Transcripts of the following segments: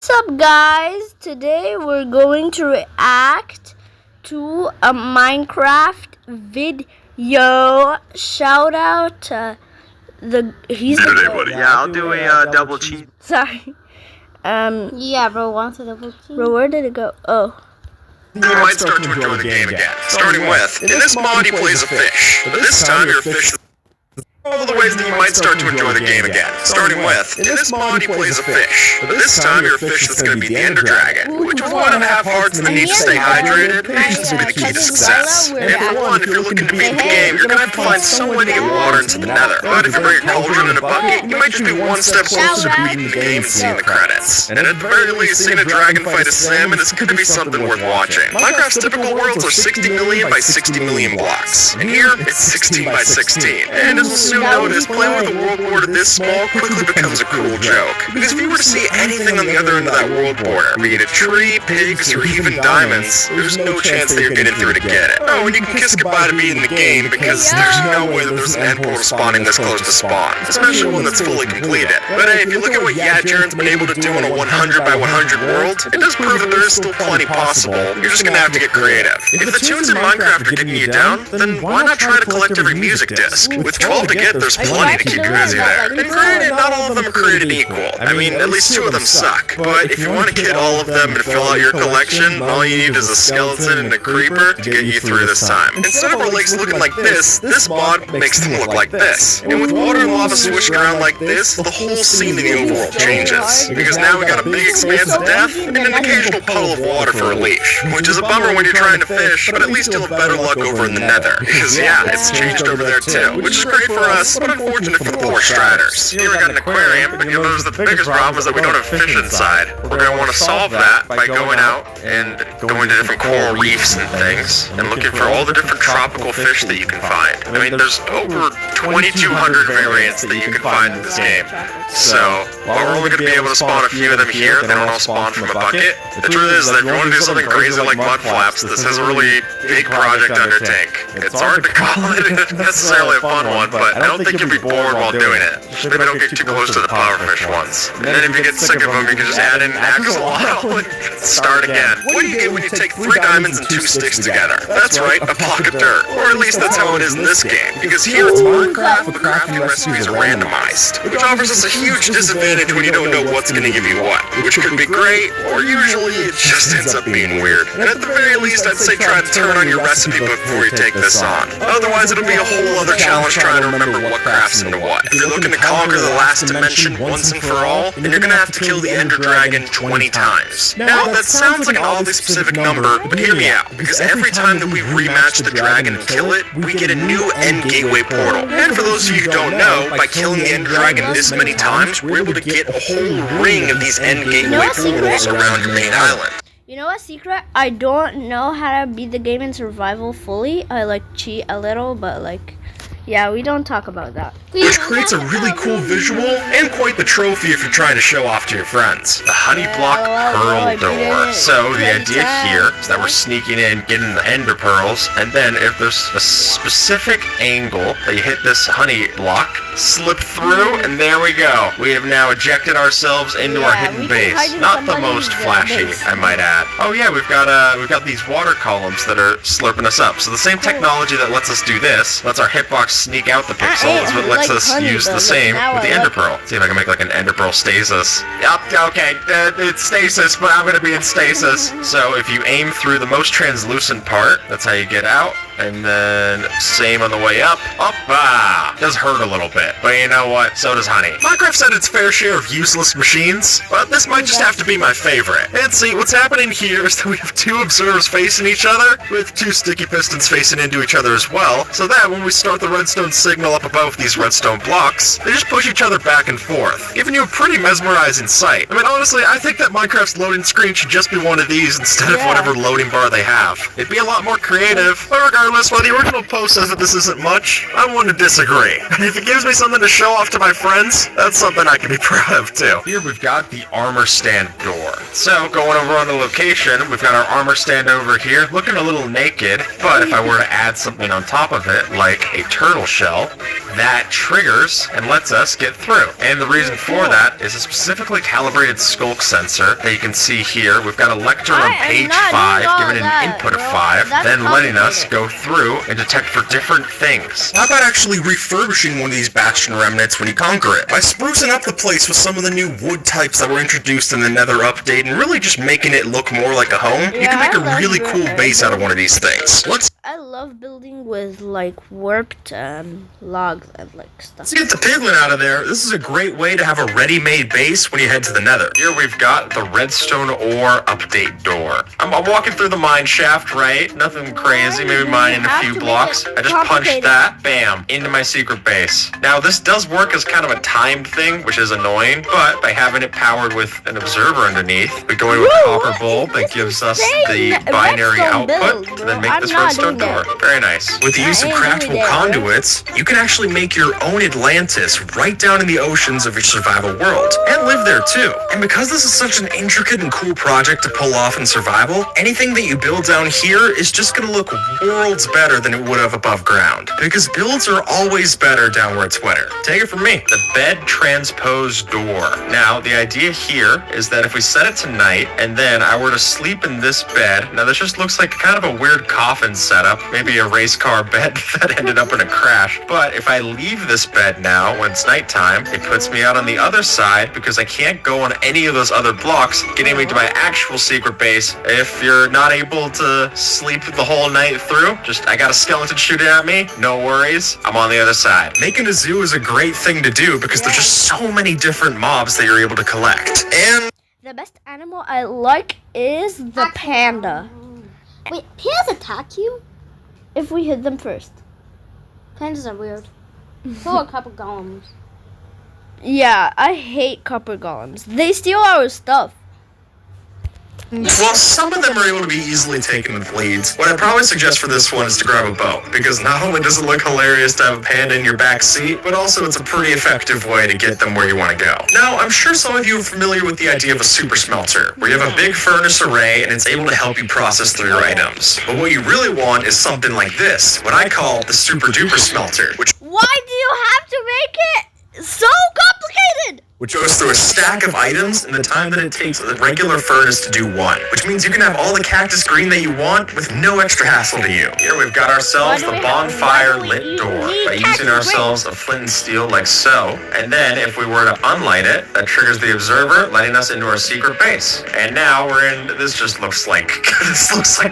What's up, guys? Today we're going to react to a Minecraft video. Shout out to he's the buddy. Yeah, I'll do a double cheat. Sorry. Yeah, bro, wants a double cheat. Bro, where did it go? Oh. You might start to enjoy the game again. Starting with, in this mod he plays a fish, but this time your fish is all the ways that you might start to enjoy the game again. Starting with, in this mod he plays a fish, but this time your fish is going to be the Ender Dragon, which with 1.5 hearts and the need to stay hydrated, patience will be the key to success. And for one, if you're looking to beat the game, you're going to have to find some way to get water into the nether. But if you bring a cauldron and a bucket, you might just be one step closer to beating the game and seeing the credits. And at the very least, seeing a dragon fight a salmon is going to be something worth watching. Minecraft's typical worlds are 60 million by 60 million blocks, and here, it's 16 by 16. And as we'll soon notice, playing with a world border this small quickly becomes a cruel joke. Because if you were to see anything on the other end of that world border, be it a tree, pigs, or even diamonds, there's no chance that you're getting through to get it. Oh, and you can kiss goodbye to beating the game because there's no way that there's an end portal spawning this close to spawn, especially one that's fully completed. But hey, if you look at what Yadjern's been able to do in a 100 by 100 world, it does prove that there is still plenty possible. You're just gonna have to get creative. If the tunes in Minecraft are getting you down, then why not try to collect every music disc? With 12 to get, there's plenty to keep you busy there. And granted, not all of them are created equal. I mean, at least 2 of them suck. But if you want to get all of them and fill out your collection, all you need is a skeleton and a creeper to get you through this time. Instead of our lakes looking like this mod makes them look like this. And with water and lava swishing around like this, the whole scene in the overworld changes. Because now we got a big expanse of depth and an occasional puddle of water for relief. Which is a bummer when you're trying to fish, but at least you'll have better luck over in the nether. Because yeah, it's changed over there too. Which is great for us, but unfortunate for the poor striders. Here we got an aquarium, but you'll notice the biggest problem is that we don't have fish inside. We're going to want to solve that by going out and going to different coral reefs and things, and looking for all the different tropical fish that you can find. I mean, there's over 2,200 variants that you can find in this game. So, while we're only going to be able to spawn a few of them here, they don't all spawn from a bucket. The truth is that if you want to do something crazy like mud flaps, this is a really big project to undertake. It's hard to call it necessarily a fun one, but I don't think you'll be bored while doing it. Just maybe don't get too close to the powerfish ones. And then if you get sick of them, you can just add in axolotl and start again. What do you get when you take 3 diamonds and 2 sticks together? That's right, a block of dirt. Or at least that's how it is in this game. Because here it's Minecraft, but crafting recipes are randomized, which offers us a huge disadvantage when you don't know what's going to give you what. Which could be great, or usually it just ends up being weird. And at the very least, I'd say try to turn on your recipe book before you take this on. Otherwise, it'll be a whole other challenge trying to remember what crafts into what. If you're looking to conquer the last dimension once and for all, then you're gonna have to kill the Ender Dragon 20 times. Now, that sounds like an oddly specific number, but hear me out, because every time that we rematch the dragon and kill it, we get a new end gateway portal. And for those of you who don't know, by killing the Ender Dragon this many times, we're able to get a whole ring of these end gateway portals around your main island. You know what secret? I don't know how to beat the game in survival fully. I cheat a little, but yeah, we don't talk about that. Which creates a really cool visual and quite the trophy if you're trying to show off to your friends. The honey block pearl door. So the idea here is that we're sneaking in, getting the ender pearls, and then if there's a specific angle that you hit this honey block, slip through, and there we go. We have now ejected ourselves into our hidden base. Not the most flashy, I might add. Oh yeah, we've got these water columns that are slurping us up. So the same technology that lets us do this, lets our hitbox sneak out the pixel, is what lets us use the same with the ender pearl. See if I can make an ender pearl stasis. Yup, okay, it's stasis, but I'm gonna be in stasis. So if you aim through the most translucent part, that's how you get out. And then, same on the way up. Does hurt a little bit, but you know what? So does honey. Minecraft said its fair share of useless machines, but this might just have to be my favorite. And see, what's happening here is that we have 2 observers facing each other, with 2 sticky pistons facing into each other as well, so that when we start the redstone signal up above these redstone blocks, they just push each other back and forth, giving you a pretty mesmerizing sight. I mean, honestly, I think that Minecraft's loading screen should just be one of these instead of whatever loading bar they have. It'd be a lot more creative, but regardless, while the original post says that this isn't much, I want to disagree. And if it gives me something to show off to my friends, that's something I can be proud of too. Here we've got the armor stand door. So, going over on the location, we've got our armor stand over here, looking a little naked, but if I were to add something on top of it, like a turtle shell, that triggers and lets us get through. And the reason for that is a specifically calibrated skulk sensor that you can see here. We've got a lecture on page 5, giving it an input of 5, then letting us go through and detect for different things. How about actually refurbishing one of these Bastion remnants when you conquer it? By sprucing up the place with some of the new wood types that were introduced in the Nether update and really just making it look more like a home, you can make a really cool base out of one of these things. I love building with like warped logs and like stuff. Let's get the piglin out of there. This is a great way to have a ready-made base when you head to the Nether. Here we've got the redstone ore update door. I'm walking through the mine shaft, right? Nothing crazy, maybe mining a few blocks. I just punched that, bam, into my secret base. Now this does work as kind of a timed thing, which is annoying, but by having it powered with an observer underneath, we go into a copper bulb that gives us the binary output to then make this redstone door. Very nice. With the use of craftable conduits, you can actually make your own Atlantis right down in the oceans of your survival world, and live there too. And because this is such an intricate and cool project to pull off in survival, anything that you build down here is just gonna look worlds better than it would have above ground. Because builds are always better down where it's wetter. Take it from me. The bed transpose door. Now, the idea here is that if we set it to night, and then I were to sleep in this bed, now this just looks like kind of a weird coffin setup, maybe a race car bed that ended up in a crash, but if I leave this bed now when it's nighttime, it puts me out on the other side because I can't go on any of those other blocks, getting me to my actual secret base. If you're not able to sleep the whole night through, I got a skeleton shooting at me, no worries, I'm on the other side. Making a zoo is a great thing to do because there's just so many different mobs that you're able to collect. And the best animal I like is the panda. Wait, pandas attack you? If we hit them first. Pandas are weird. So are a couple golems. Yeah, I hate copper golems. They steal our stuff. well, some of them are able to be easily taken with leads. What I'd probably suggest for this one is to grab a bow, because not only does it look hilarious to have a panda in your back seat, but also it's a pretty effective way to get them where you want to go. Now, I'm sure some of you are familiar with the idea of a super smelter, where you have a big furnace array and it's able to help you process through your items. But what you really want is something like this, what I call the super duper smelter, which Why do you have to make it so complicated? goes through a stack of items in the time that it takes a regular furnace to do one, which means you can have all the cactus green that you want with no extra hassle to you. Here we've got ourselves the bonfire lit door by using ourselves a flint and steel like so, and then if we were to unlight it, that triggers the observer, letting us into our secret base. And now we're in, this looks like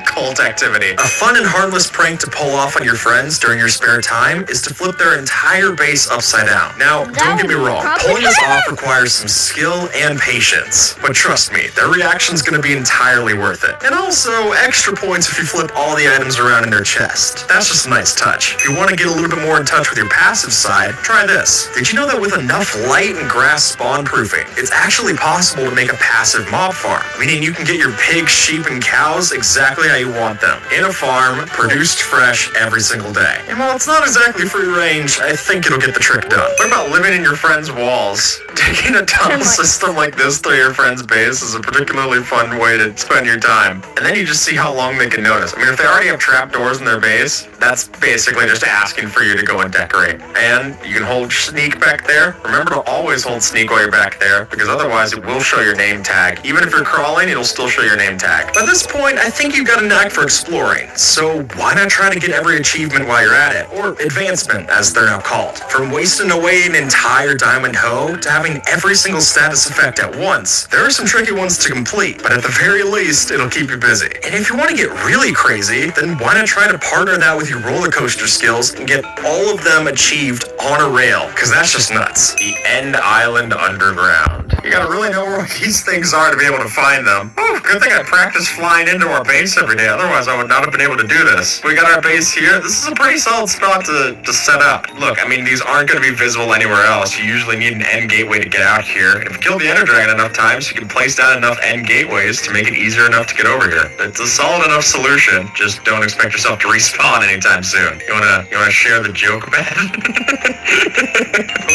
cult activity. A fun and harmless prank to pull off on your friends during your spare time is to flip their entire base upside down. Now, don't get me wrong, pulling this off requires some skill and patience, but trust me, their reaction's gonna be entirely worth it. And also, extra points if you flip all the items around in their chest. That's just a nice touch. If you want to get a little bit more in touch with your passive side, try this. Did you know that with enough light and grass spawn proofing, it's actually possible to make a passive mob farm? Meaning you can get your pigs, sheep, and cows exactly how you want them, in a farm, produced fresh every single day. And while it's not exactly free range, I think it'll get the trick done. What about living in your friend's walls? Taking a tunnel system like this through your friend's base is a particularly fun way to spend your time. And then you just see how long they can notice. I mean, if they already have trapdoors in their base, that's basically just asking for you to go and decorate. And you can hold sneak back there. Remember to always hold sneak while you're back there, because otherwise it will show your name tag. Even if you're crawling, it'll still show your name tag. By this point, I think you've got a knack for exploring, so why not try to get every achievement while you're at it, or advancement, as they're now called. From wasting away an entire diamond hoe to having every single status effect at once, there are some tricky ones to complete, but at the very least, it'll keep you busy. And if you want to get really crazy, then why not try to partner that with your roller coaster skills and get all of them achieved on a rail, because that's just nuts. The End Island Underground. You gotta really know where these things are to be able to find them. Ooh, good thing I practice flying into our base every day, otherwise I would not have been able to do this. We got our base here. This is a pretty solid spot to set up. Look, I mean, these aren't gonna be visible anywhere else. You usually need an end gateway way to get out here. And if you kill the Ender Dragon enough times, you can place down enough end gateways to make it easier enough to get over here. It's a solid enough solution. Just don't expect yourself to respawn anytime soon. You wanna share the joke, man?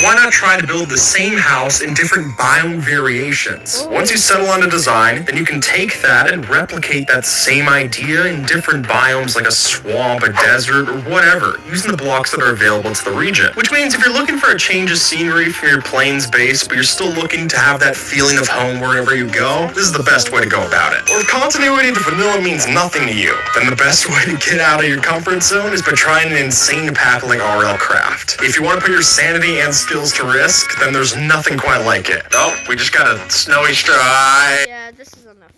Why not try to build the same house in different biome variations? Once you settle on a design, then you can take that and replicate that same idea in different biomes like a swamp, a desert, or whatever, using the blocks that are available to the region. Which means if you're looking for a change of scenery from your plains base, but you're still looking to have that feeling of home wherever you go, this is the best way to go about it. Or if continuity to vanilla means nothing to you, then the best way to get out of your comfort zone is by trying an insane pack like RL Craft. If you want to put your sanity and skills to risk, then there's nothing quite like it. Oh, we just got a snowy stride. Yeah, this is enough.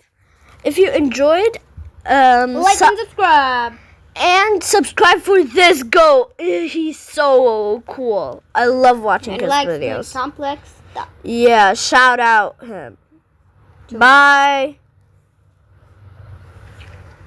If you enjoyed, Like and subscribe. and subscribe for this goat. He's so cool. I love watching And his like videos. complex stuff. Yeah, shout out him. Bye.